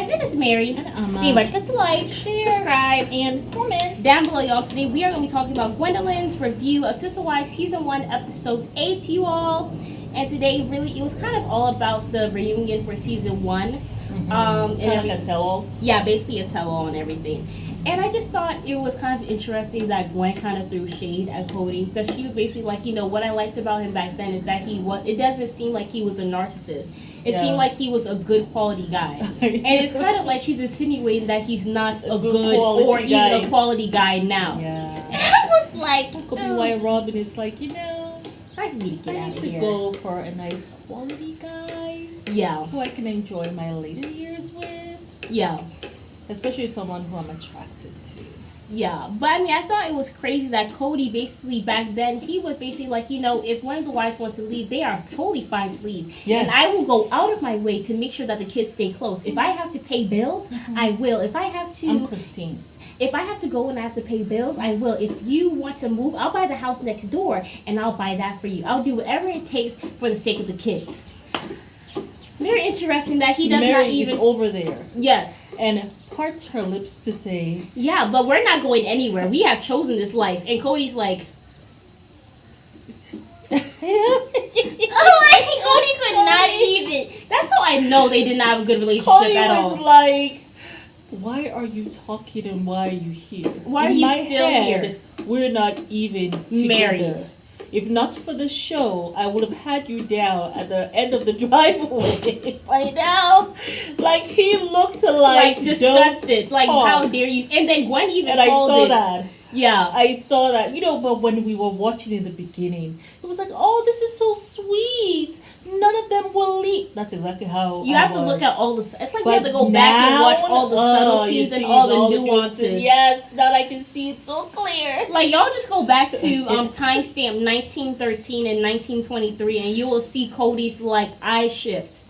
guys, it is Mary. And Emma. Remember to like, share, subscribe, and comment down below, y'all. Today we are going to be talking about Gwendolyn's review of Sister Wives Season 1, Episode 8, you all. And today, really, it was kind of all about the reunion for Season 1. kind of like a tell-all. Yeah, basically a tell-all and everything. And I just thought it was kind of interesting that Gwen kind of threw shade at Kody, because she was basically like, you know, what I liked about him back then is that it doesn't seem like he was a narcissist. It seemed like he was a good quality guy. And it's kind of like she's insinuating that he's not a good or even a quality guy now. Yeah. And I was like, could be why Robin is like, you know, I need to get out of here. Go for a nice quality guy. Yeah. Who I can enjoy my later years with. Yeah. Especially someone who I'm attracted to. Yeah, but I mean, I thought it was crazy that Kody basically back then, he was basically like, you know, if one of the wives wants to leave, they are totally fine to leave. Yes. And I will go out of my way to make sure that the kids stay close. If I have to pay bills, I will. If I have to... I'm Christine. If I have to go and I have to pay bills, I will. If you want to move, I'll buy the house next door and I'll buy that for you. I'll do whatever it takes for the sake of the kids. Very interesting that he does not even... is over there. Yes. And parts her lips to say... Yeah, but we're not going anywhere. We have chosen this life. And Cody's like... Kody could not even... That's how I know they did not have a good relationship at all. Kody was like, why are you talking and why are you here? Why are you still here? We're not even together. Married. If not for the show, I would have had you down at the end of the driveway by now. Like, he looked like disgusted. Like, how dare you? And then Gwen even called I saw that. Yeah. I saw that. You know, but when we were watching in the beginning, it was like, oh, this is so sweet. None of them will leave. That's exactly how you have to look at all the... It's like you have to go back and watch all the subtleties and all the nuances. Yes, now I can see it so clear. Like, y'all just go back to timestamp 1913 and 1923 and you will see Cody's, like, eye shift.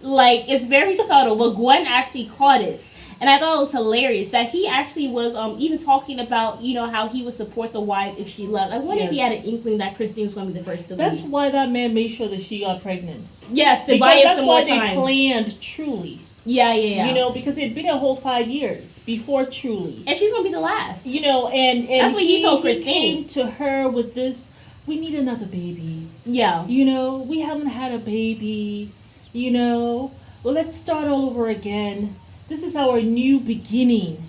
Like, it's very subtle, but Gwen actually caught it. And I thought it was hilarious that he actually was even talking about, you know, how he would support the wife if she left. I wonder if he had an inkling that Christine was going to be the first to leave. That's why that man made sure that she got pregnant. Yes, because that's why they planned Truly. Yeah. You know, because it had been a whole 5 years before Truly. And she's going to be the last. You know, and that's what he told Christine. He came to her with this, we need another baby. Yeah. You know, we haven't had a baby. You know, well, let's start all over again. This is our new beginning,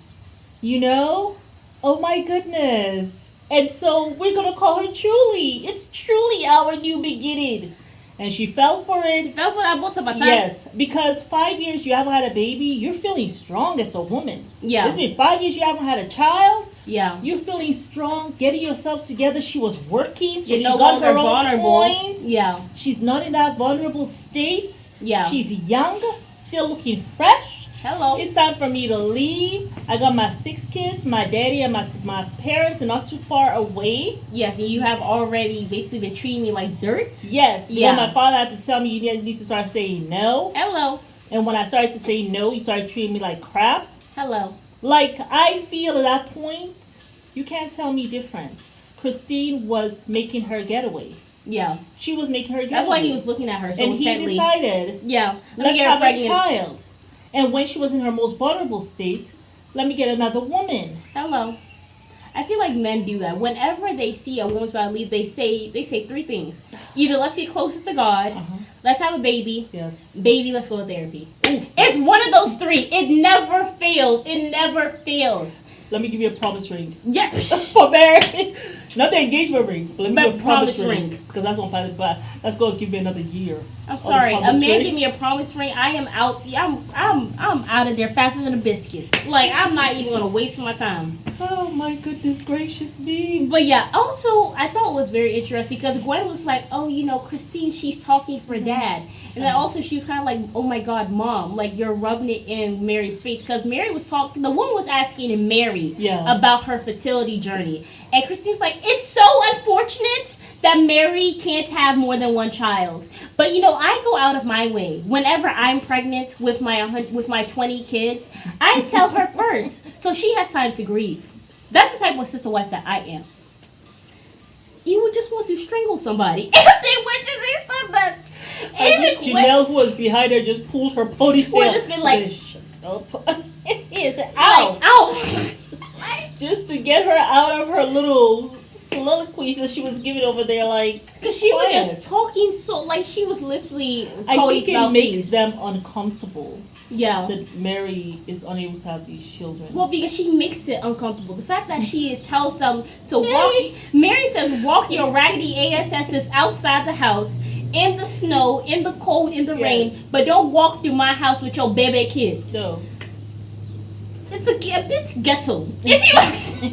you know? Oh my goodness. And so we're going to call her Truly. It's truly our new beginning. And she fell for it. She fell for that butt time. Yes, because 5 years you haven't had a baby, you're feeling strong as a woman. Yeah. It's been 5 years you haven't had a child. Yeah. You're feeling strong, getting yourself together. She was working, so you're she no got her own vulnerable. points. Yeah. She's not in that vulnerable state. Yeah. She's young, still looking fresh. Hello. It's time for me to leave. I got my 6 kids. My daddy and my parents are not too far away. Yes, and you have already basically been treating me like dirt. Yes. Yeah. My father had to tell me you need to start saying no. Hello. And when I started to say no, you started treating me like crap. Hello. Like, I feel at that point, you can't tell me different. Christine was making her getaway. Yeah. She was making her getaway. That's why he was looking at her so intently. And he decided, let's have a child. And when she was in her most vulnerable state, let me get another woman. Hello. I feel like men do that. Whenever they see a woman's about to leave, they say 3 things. Either let's get closer to God, let's have a baby, baby, let's go to therapy. Ooh, it's one of those 3. It never fails. It never fails. Let me give you a promise ring. Yes. For marriage. Not the engagement ring, but let me give you a promise ring. Because that's going to give me another year. I'm sorry. A man give me a promise ring, I am out. I'm out of there faster than a biscuit. Like, I'm not even going to waste my time. Oh, my goodness gracious me. But yeah, also, I thought it was very interesting because Gwen was like, oh, you know, Christine, she's talking for Dad. And then also she was kind of like, oh my God, Mom, like you're rubbing it in Mary's face. Because Mary was talking, the woman was asking Mary about her fertility journey. And Christine's like, it's so unfortunate that Mary can't have more than one child. But you know, I go out of my way. Whenever I'm pregnant with my 20 kids, I tell her first. So she has time to grieve. That's the type of sister wife that I am. You would just want to strangle somebody if they went to say something. I wish Janelle, who was behind her, just pulled her ponytail. Would have just been like, Nope. It's Like, out. ow! Just to get her out of her little soliloquy that she was giving over there, like, Because she was quiet. just talking so, like, she was literally I Cody's think it makes mouthpiece. them uncomfortable Yeah. that Mary is unable to have these children. Well, because she makes it uncomfortable. The fact that she tells them to walk. Mary says, walk your raggedy ASSs outside the house, in the snow, in the cold, in the Yes. rain, but don't walk through my house with your baby kids. So, It's a bit ghetto. If you ask me.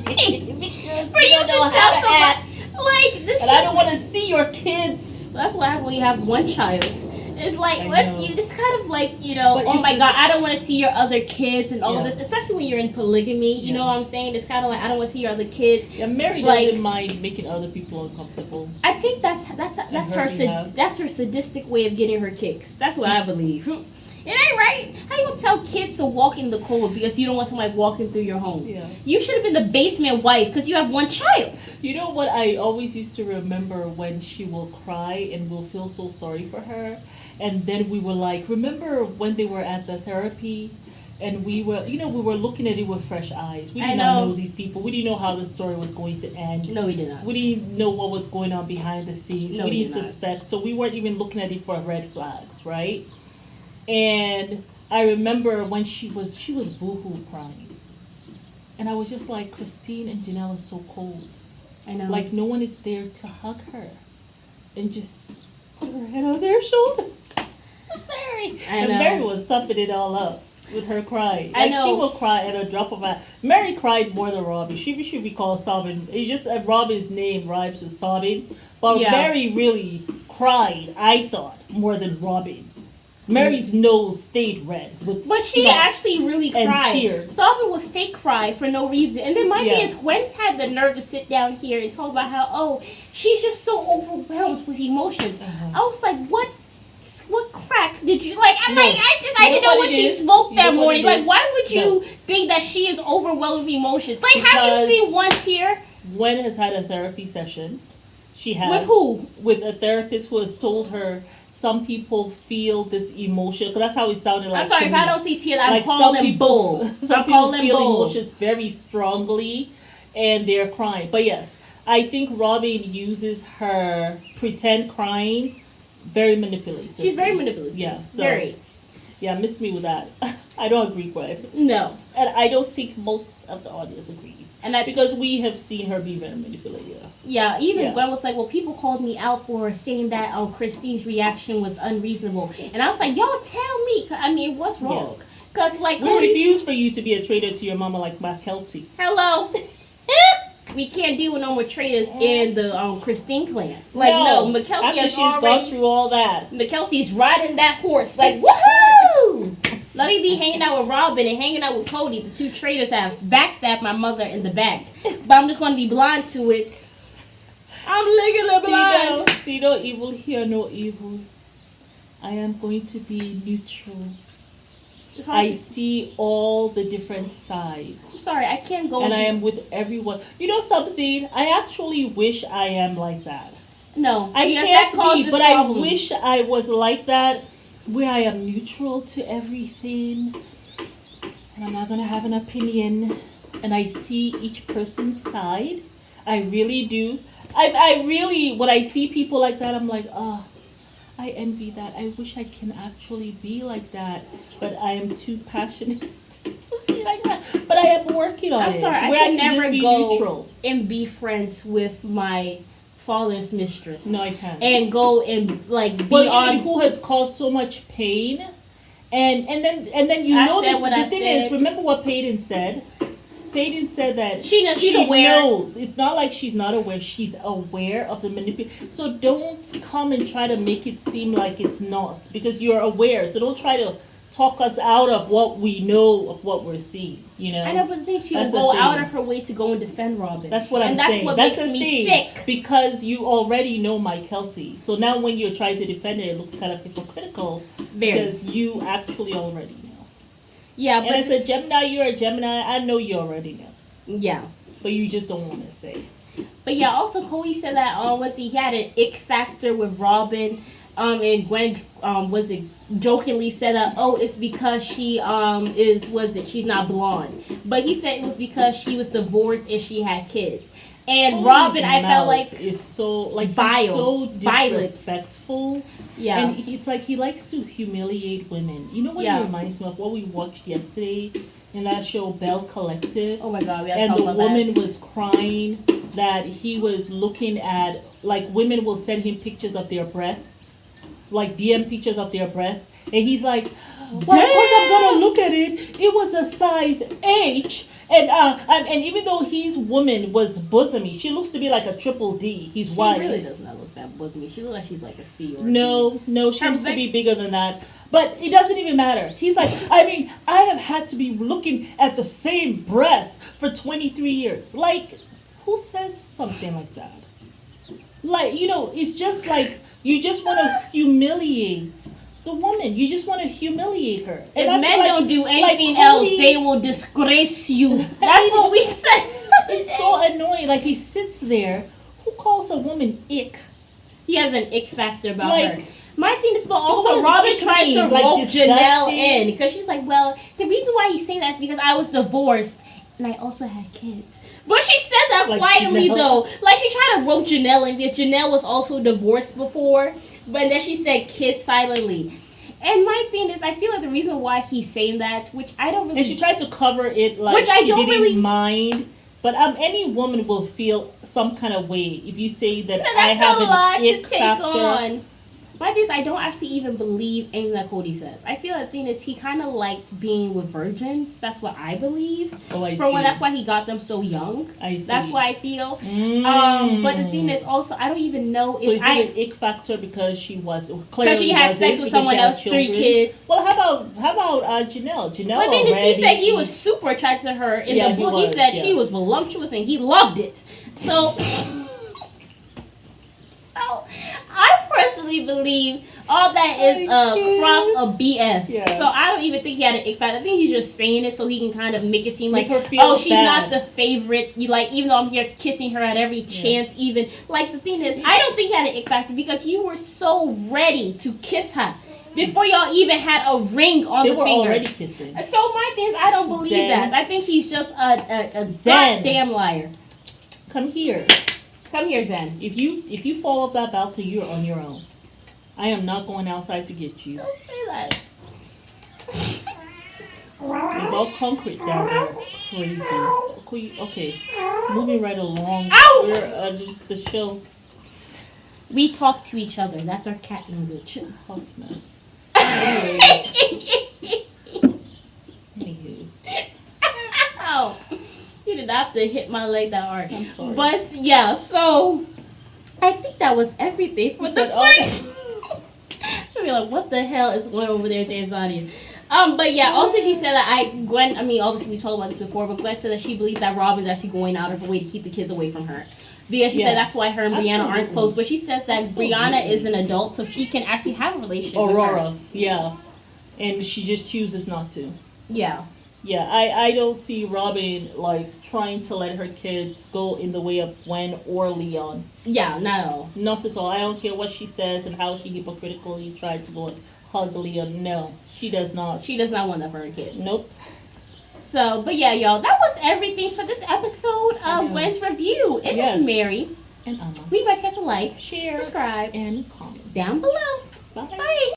For you to know how tell to somebody. act. Like, this and I don't want to see your kids. That's why we have one child. It's like, I what know. you it's kind of like, you know, But oh is my this- god, I don't want to see your other kids and all of Yeah. this, especially when you're in polygamy, you Yeah. know what I'm saying? It's kind of like, I don't want to see your other kids. Yeah, Mary Like- doesn't mind making other people uncomfortable. I think that's her her behalf. that's her sadistic way of getting her kicks. That's what I believe. It ain't right. How you gonna tell kids to walk in the cold because you don't want somebody walking through your home? Yeah. You should have been the basement wife because you have one child. You know what I always used to remember when she will cry and we'll feel so sorry for her? And then we were like, remember when they were at the therapy and we were, we were looking at it with fresh eyes. We I did not know. know these people. We didn't know how the story was going to end. No, we did not. We didn't know what was going on behind the scenes. No, we we didn't did not. suspect. So we weren't even looking at it for red flags, right? And I remember when she was boohoo crying. And I was just like, Christine and Janelle are so cold. I know. Like no one is there to hug her and just put her head on their shoulder. Mary. I And know. Mary was sumping it all up with her crying. I Like know. she will cry at a drop of a hat. Mary cried more than Robin. She should be called sobbing. It's just that Robin's name rhymes with sobbing. But Yeah. Mary really cried, I thought, more than Robin. Mary's nose stayed red with But she snot. actually really and cried. tears. Sobbing would fake cry for no reason. And then my Yeah. thing is, Gwen had the nerve to sit down here and talk about how, oh, she's just so overwhelmed with emotions. Uh-huh. I was like, what crack did you like? No. I didn't know what what it she is? smoked You that know what morning. it Like, is? why would you No. think that she is overwhelmed with emotions? Like, have you Because- seen one tear Gwen has had a therapy session. She has. with who? With a therapist who has told her some people feel this emotion, because that's how it sounded like. I'm sorry to if me. I don't see tears. I'm Like calling them bull. some I'm people calling them feel bull. emotions very strongly, and they're crying. But yes, I think Robin uses her pretend crying very manipulative. She's very manipulative. Yeah, so- Very. Yeah, miss me with that. I don't agree, Gwen, No. and I don't think most of the audience agrees. And I Because we have seen her be very manipulative. Yeah, even Yeah. Gwen was like, well, people called me out for saying that Christine's reaction was unreasonable. And I was like, y'all tell me. I mean, what's wrong? Yes. Because, like, We Cody, refuse for you to be a traitor to your mama like McKelty. hello. We can't deal with no more traitors in the Christine clan. Like, no, McKelty after has she's gone already... through all that. McKelty's riding that horse. Like, woohoo! Let me be hanging out with Robin and hanging out with Cody. The two traitors have backstabbed my mother in the back. But I'm just going to be blind to it. I'm legally blind. See no evil, hear no evil. I am going to be neutral. It's hard I to- see all the different sides. I'm sorry, I can't go. And I be- am with everyone. You know something? I actually wish I am like that. No, I because can't that caused be, this but problem. I wish I was like that, where I am neutral to everything, and I'm not gonna have an opinion, and I see each person's side. I really do. I really, when I see people like that, I'm like, oh, I envy that. I wish I can actually be like that, but I am too passionate to be like that. But I am working on it. I'm sorry, I where can just never be go neutral. and be friends with my father's mistress. No, I can't. And go and like be Well, on. even who has caused so much pain, and then you I know said that what the I thing said. is, remember what Peyton said. Peyton said that She knows- she's she aware. knows. It's not like she's not aware. She's aware of the manipulation. So don't come and try to make it seem like it's not, because you're aware. So don't try to talk us out of what we know of what we're seeing. You know. I know, but the thing, she will That's the go out thing. of her way to go and defend Robin. That's what I'm and that's saying. what That's makes the me thing. sick. Because you already know Mike Kelty. So now when you're trying to defend it, it looks kind of hypocritical. Very. Because you actually already know. Yeah, And but as a Gemini, you're a Gemini. I know you already know. yeah. But you just don't want to say. But yeah, also Cody said that he had an ick factor with Robin and Gwen was it jokingly said that, oh, it's because she she's not blonde, but he said it was because she was divorced and she had kids. And Robin, I felt like is so like vile, he's so disrespectful. Yeah, and it's like he likes to humiliate women. You know what he reminds me of? What we watched yesterday in that show, Bell Collective. Oh my God, we and the woman that. was crying that he was looking at, like, women will send him pictures of their breasts, like DM pictures of their breasts, and he's like, well, of course I'm gonna look at it. It was a size H, and even though his woman was bosomy, she looks to be like a triple D. His wife. She really does not look that bosomy. She looks like she's like a C or no, she looks to be bigger than that. But it doesn't even matter. He's like, I mean, I have had to be looking at the same breast for 23 years. Like, who says something like that? Like, it's just like you just want to humiliate the woman. You just want to humiliate her. And if men don't do anything else, they will disgrace you. That's what we said. It's so annoying. Like, he sits there. Who calls a woman ick? He has an ick factor about her. My thing is, but What also does Robin ick tried mean? to Like, rope disgusting? Janelle in because she's like, well, the reason why he's saying that is because I was divorced and I also had kids. But she said that Like quietly Janelle. though. Like, she tried to rope Janelle in because Janelle was also divorced before, but then she said kids silently. And my thing is, I feel like the reason why he's saying that, which I don't really... And she tried to cover it like which I she don't didn't really mind. But any woman will feel some kind of way if you say that that's I have a lot an to ick take factor. on. My thing is, I don't actually even believe anything that Kody says. I feel the thing is, he kind of liked being with virgins. That's what I believe. Oh, I see. That's why he got them so young. I see. That's why I feel. Mm. But the thing is, also, I don't even know So if is it an ick factor because she was because she had sex with someone else, 3 kids. Well, how about Janelle? Janelle. But then he said he was super attracted to her in the book. He said she was voluptuous and he loved it. So, I personally believe all that is a crock of BS. Yeah. So I don't even think he had an ick factor. I think he's just saying it so he can kind of make it seem like, oh, she's not the favorite. You like, even though I'm here kissing her at every chance, even like the thing is, I don't think he had an ick factor because you were so ready to kiss her before y'all even had a ring on the finger. They were already kissing. So my thing is, I don't believe that. I think he's just a goddamn liar. Come here. Come here, Zen. If you fall off that balcony, you're on your own. I am not going outside to get you. Don't say that. It's all concrete down there. Crazy. Okay. Moving right along. Ow! We're the show. We talk to each other. That's our cat language. Hot mess. Anywho. Ow. You did not have to hit my leg that hard. I'm sorry. But yeah, so I think that was everything for the break. She'll be like, what the hell is going over there, Tanzania? But yeah, also she said that Gwen, obviously we talked about this before, but Gwen said that she believes that Rob is actually going out of her way to keep the kids away from her. Because she said that's why her and Brianna aren't close. But she says that Brianna is an adult, so she can actually have a relationship with her. Yeah. And she just chooses not to. Yeah. Yeah, I don't see Robin, like, trying to let her kids go in the way of Gwen or Leon. Yeah, not at all. Not at all. I don't care what she says and how she hypocritically tried to go and hug Leon. No, she does not. She does not want that for her kids. Nope. So, but yeah, y'all, that was everything for this episode of Gwen's Review. It is Mary. And Amma. We invite you guys to like, share, subscribe, and comment down below. Bye. Bye.